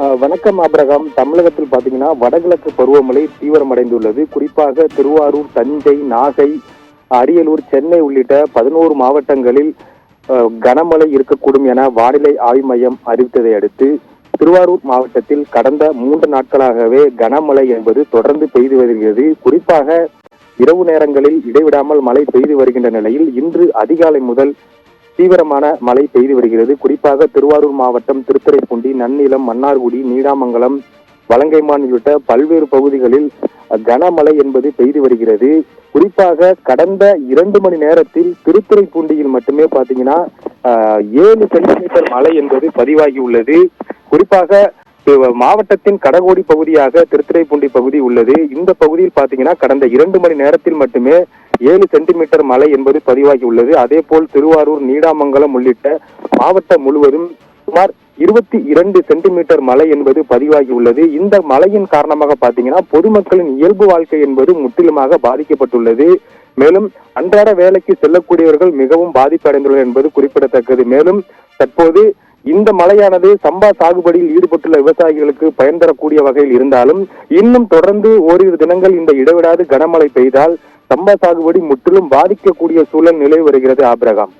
வணக்கம் ஆபிரகாம். தமிழகத்தில் பாத்தீங்கன்னா வடகிழக்கு பருவமழை தீவிரமடைந்துள்ளது. குறிப்பாக திருவாரூர், தஞ்சை, நாகை, அரியலூர், சென்னை உள்ளிட்ட 11 மாவட்டங்களில் கனமழை இருக்கக்கூடும் என வானிலை ஆய்வு மையம் அறிவித்ததை அடுத்து திருவாரூர் மாவட்டத்தில் கடந்த 3 நாட்களாகவே கனமழை என்பது தொடர்ந்து பெய்து வருகிறது. குறிப்பாக இரவு நேரங்களில் இடைவிடாமல் மழை பெய்து வருகின்ற நிலையில் இன்று அதிகாலை முதல் தீவிரமான மழை பெய்து வருகிறது. குறிப்பாக திருவாரூர் மாவட்டம் திருத்துறைப்பூண்டி, நன்னிலம், மன்னார்குடி, நீடாமங்கலம், வலங்கைமான் உள்ளிட்ட பல்வேறு பகுதிகளில் கனமழை என்பது பெய்து வருகிறது. குறிப்பாக கடந்த 2 மணி நேரத்தில் திருத்துறைப்பூண்டியில் மட்டுமே பாத்தீங்கன்னா 7 சென்டிமீட்டர் மழை என்பது பதிவாகி உள்ளது. குறிப்பாக மாவட்டத்தின் கடகோடி பகுதியாக திருத்துறைப்பூண்டி பகுதி உள்ளது. இந்த பகுதியில் பாத்தீங்கன்னா கடந்த 2 மணி நேரத்தில் மட்டுமே 7 சென்டிமீட்டர் மழை என்பது பதிவாகி உள்ளது. அதே போல் திருவாரூர், நீடாமங்கலம் உள்ளிட்ட மாவட்டம் முழுவதும் சுமார் 22 சென்டிமீட்டர் மழை என்பது பதிவாகி உள்ளது. இந்த மழையின் காரணமாக பாத்தீங்கன்னா பொதுமக்களின் இயல்பு வாழ்க்கை என்பது முற்றிலுமாக பாதிக்கப்பட்டுள்ளது. மேலும் அன்றாட வேலைக்கு செல்லக்கூடியவர்கள் மிகவும் பாதிப்பு அடைந்துள்ளனர் என்பது குறிப்பிடத்தக்கது. மேலும் தற்போது இந்த மழையானது சம்பா சாகுபடியில் ஈடுபட்டுள்ள விவசாயிகளுக்கு பயன் தரக்கூடிய வகையில் இருந்தாலும் இன்னும் தொடர்ந்து ஓரிரு தினங்கள் இந்த இடைவிடாது கனமழை பெய்தால் சம்பா சாகுபடி முற்றிலும் பாதிக்கக்கூடிய சூழல் நிலவி வருகிறது. ஆபிரகாம்.